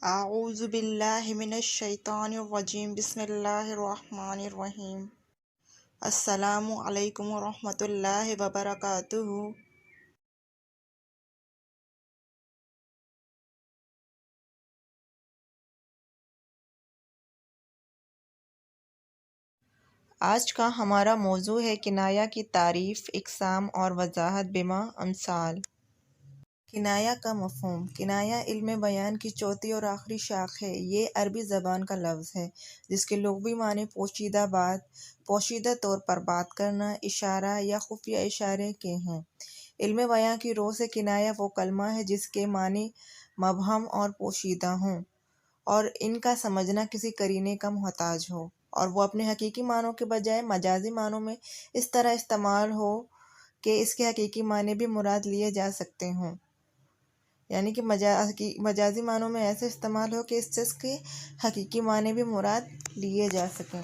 اعوذ باللہ من الشیطان الرجیم بسم اللہ الرحمن الرحیم السلام علیکم ورحمۃ اللہ وبرکاتہ۔ آج کا ہمارا موضوع ہے کنایہ کی تعریف، اقسام اور وضاحت بما امثال۔ کنایہ کا مفہوم۔ کنایہ علم بیان کی چوتھی اور آخری شاخ ہے۔ یہ عربی زبان کا لفظ ہے جس کے لغوی معنی پوشیدہ بات، پوشیدہ طور پر بات کرنا، اشارہ یا خفیہ اشارے کے ہیں۔ علم بیان کی رو سے کنایہ وہ کلمہ ہے جس کے معنی مبہم اور پوشیدہ ہوں اور ان کا سمجھنا کسی قرینے کا محتاج ہو، اور وہ اپنے حقیقی معنوں کے بجائے مجازی معنوں میں اس طرح استعمال ہو کہ اس کے حقیقی معنی بھی مراد لیے جا سکتے ہوں، یعنی کہ مجازی معنوں میں ایسے استعمال ہو کہ اس سے اس کے حقیقی معنی بھی مراد لیے جا سکیں۔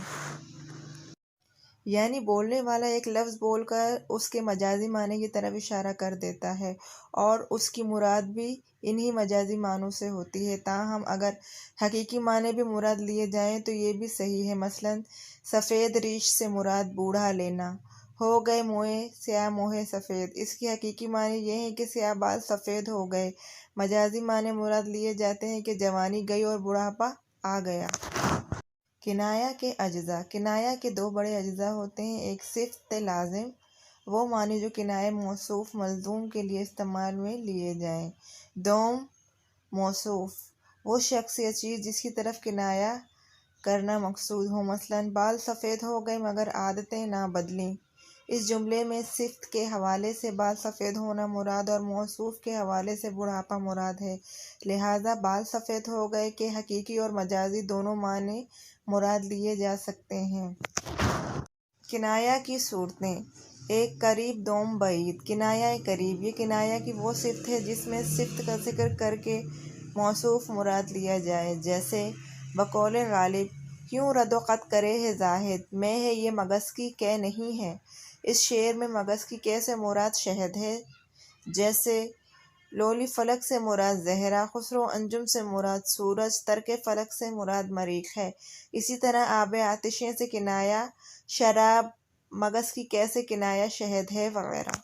یعنی بولنے والا ایک لفظ بول کر اس کے مجازی معنی کی طرف اشارہ کر دیتا ہے اور اس کی مراد بھی انہی مجازی معنوں سے ہوتی ہے، تاہم اگر حقیقی معنی بھی مراد لیے جائیں تو یہ بھی صحیح ہے۔ مثلاً سفید ریش سے مراد بوڑھا لینا، ہو گئے موئے سیاہ موئے سفید، اس کی حقیقی معنی یہ ہے کہ سیاہ بال سفید ہو گئے۔ مجازی معنی مراد لیے جاتے ہیں کہ جوانی گئی اور بڑھاپا آ گیا۔ کنایہ کے اجزاء۔ کنایہ کے دو بڑے اجزاء ہوتے ہیں، ایک صفت لازم، وہ معنی جو کنایہ موصوف ملزوم کے لیے استعمال میں لیے جائیں۔ دوم موصوف، وہ شخص یا چیز جس کی طرف کنایہ کرنا مقصود ہو۔ مثلاً بال سفید ہو گئے مگر عادتیں نہ بدلیں۔ اس جملے میں صفت کے حوالے سے بال سفید ہونا مراد اور موصوف کے حوالے سے بڑھاپا مراد ہے، لہٰذا بال سفید ہو گئے کے حقیقی اور مجازی دونوں معنی مراد لیے جا سکتے ہیں۔ کنایہ کی صورتیں۔ ایک قریب، دوم بعید۔ کنایہ قریب، یہ کنایہ کی وہ صفت ہے جس میں صفت کا ذکر کر کے موصوف مراد لیا جائے، جیسے بقول غالب کیوں رد و قط کرے ہے زاہد، میں ہے یہ مگس کی کہ نہیں ہے۔ اس شعر میں مگس کی کہ سے مراد شہد ہے، جیسے لولی فلک سے مراد زہرہ، خسرو انجم سے مراد سورج، ترک فلک سے مراد مریخ ہے۔ اسی طرح آب آتشیں سے کنایہ شراب، مگس کی کہ سے کنایہ شہد ہے وغیرہ۔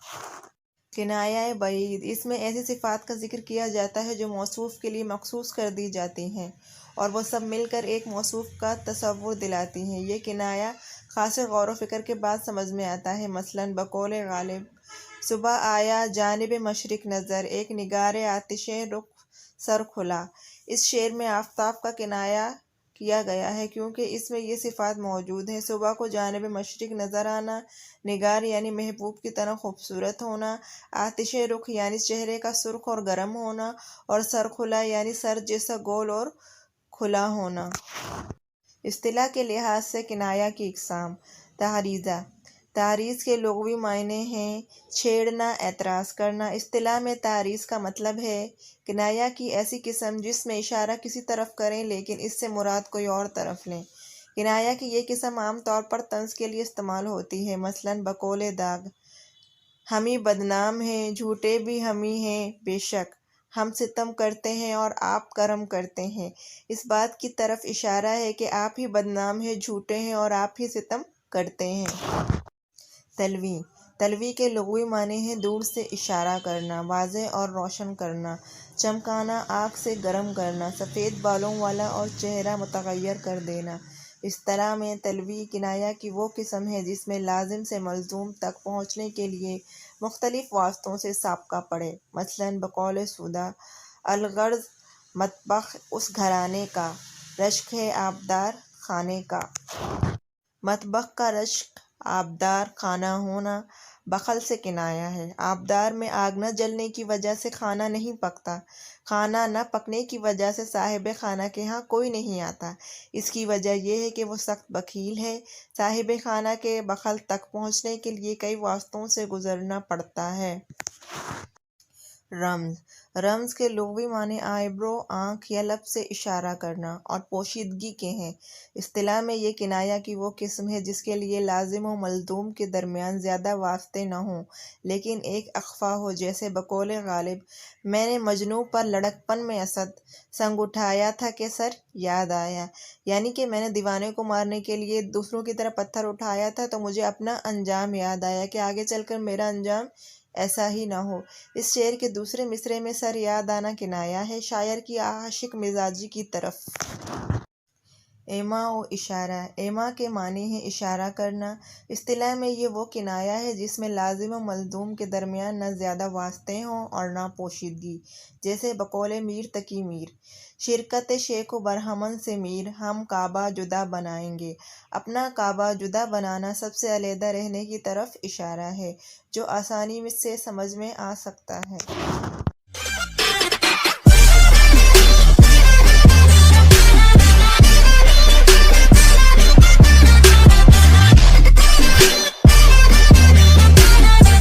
کنایہ بعید، اس میں ایسی صفات کا ذکر کیا جاتا ہے جو موصوف کے لیے مخصوص کر دی جاتی ہیں اور وہ سب مل کر ایک موصوف کا تصور دلاتی ہیں۔ یہ کنایہ خاص غور و فکر کے بعد سمجھ میں آتا ہے۔ مثلاً بقول غالب صبح آیا جانب مشرق نظر، ایک نگار آتشیں رخ سر کھلا۔ اس شعر میں آفتاب کا کنایہ کیا گیا ہے کیونکہ اس میں یہ صفات موجود ہیں: صبح کو جانب مشرق نظر آنا، نگار یعنی محبوب کی طرح خوبصورت ہونا، آتش رخ یعنی چہرے کا سرخ اور گرم ہونا، اور سر کھلا یعنی سر جیسا گول اور کھلا ہونا۔ اصطلاح کے لحاظ سے کنایہ کی اقسام۔ تعریضہ۔ تعریض کے لغوی معنی ہیں چھیڑنا، اعتراض کرنا۔ اصطلاح میں تعریض کا مطلب ہے کنایہ کی ایسی قسم جس میں اشارہ کسی طرف کریں لیکن اس سے مراد کوئی اور طرف لیں۔ کنایہ کی یہ قسم عام طور پر طنز کے لیے استعمال ہوتی ہے۔ مثلاً بقول داغ ہمیں بدنام ہیں، جھوٹے بھی ہمیں ہیں بے شک، ہم ستم کرتے ہیں اور آپ کرم کرتے ہیں۔ اس بات کی طرف اشارہ ہے کہ آپ ہی بدنام ہیں، جھوٹے ہیں اور آپ ہی ستم کرتے ہیں۔ تلویں۔ تلویں کے لغوی معنی ہیں دور سے اشارہ کرنا، واضح اور روشن کرنا، چمکانا، آگ سے گرم کرنا، سفید بالوں والا اور چہرہ متغیر کر دینا۔ اصطلاح میں تلویں کنایہ کی وہ قسم ہے جس میں لازم سے ملزوم تک پہنچنے کے لیے مختلف واسطوں سے سابقہ پڑے۔ مثلاً بقول سودا الغرض مطبخ اس گھرانے کا، رشک ہے آبدار خانے کا۔ مطبخ کا رشک آبدار خانہ ہونا بخل سے کنایہ ہے۔ آبدار میں آگ نہ جلنے کی وجہ سے کھانا نہیں پکتا، کھانا نہ پکنے کی وجہ سے صاحب خانہ کے ہاں کوئی نہیں آتا۔ اس کی وجہ یہ ہے کہ وہ سخت بخیل ہے۔ صاحب خانہ کے بخل تک پہنچنے کے لیے کئی واسطوں سے گزرنا پڑتا ہے۔ رمز رمز کے لغوی معنی آئیبرو، آنکھ یا لب سے اشارہ کرنا اور پوشیدگی کے ہیں۔ اصطلاح میں یہ کنایہ کی وہ قسم ہے جس کے لیے لازم و ملزوم کے درمیان زیادہ واسطے نہ ہوں لیکن ایک اخفا ہو، جیسے بقول غالب میں نے مجنوں پر لڑکپن میں اسد سنگ اٹھایا تھا کہ سر یاد آیا، یعنی کہ میں نے دیوانے کو مارنے کے لیے دوسروں کی طرح پتھر اٹھایا تھا تو مجھے اپنا انجام یاد آیا کہ آگے چل کر میرا انجام ایسا ہی نہ ہو۔ اس شعر کے دوسرے مصرعے میں سر یاد آنا کنایہ ہے شاعر کی عاشق مزاجی کی طرف۔ ایما و اشارہ ایما کے معنی ہے اشارہ کرنا۔ اصطلاح میں یہ وہ کنایہ ہے جس میں لازم و ملزوم کے درمیان نہ زیادہ واسطے ہوں اور نہ پوشیدگی، جیسے بقول میر تقی میر شرکت شیخ و برہمن سے میر ہم کعبہ جدا بنائیں گے۔ اپنا کعبہ جدا بنانا سب سے علیحدہ رہنے کی طرف اشارہ ہے جو آسانی سے سمجھ میں آ سکتا ہے۔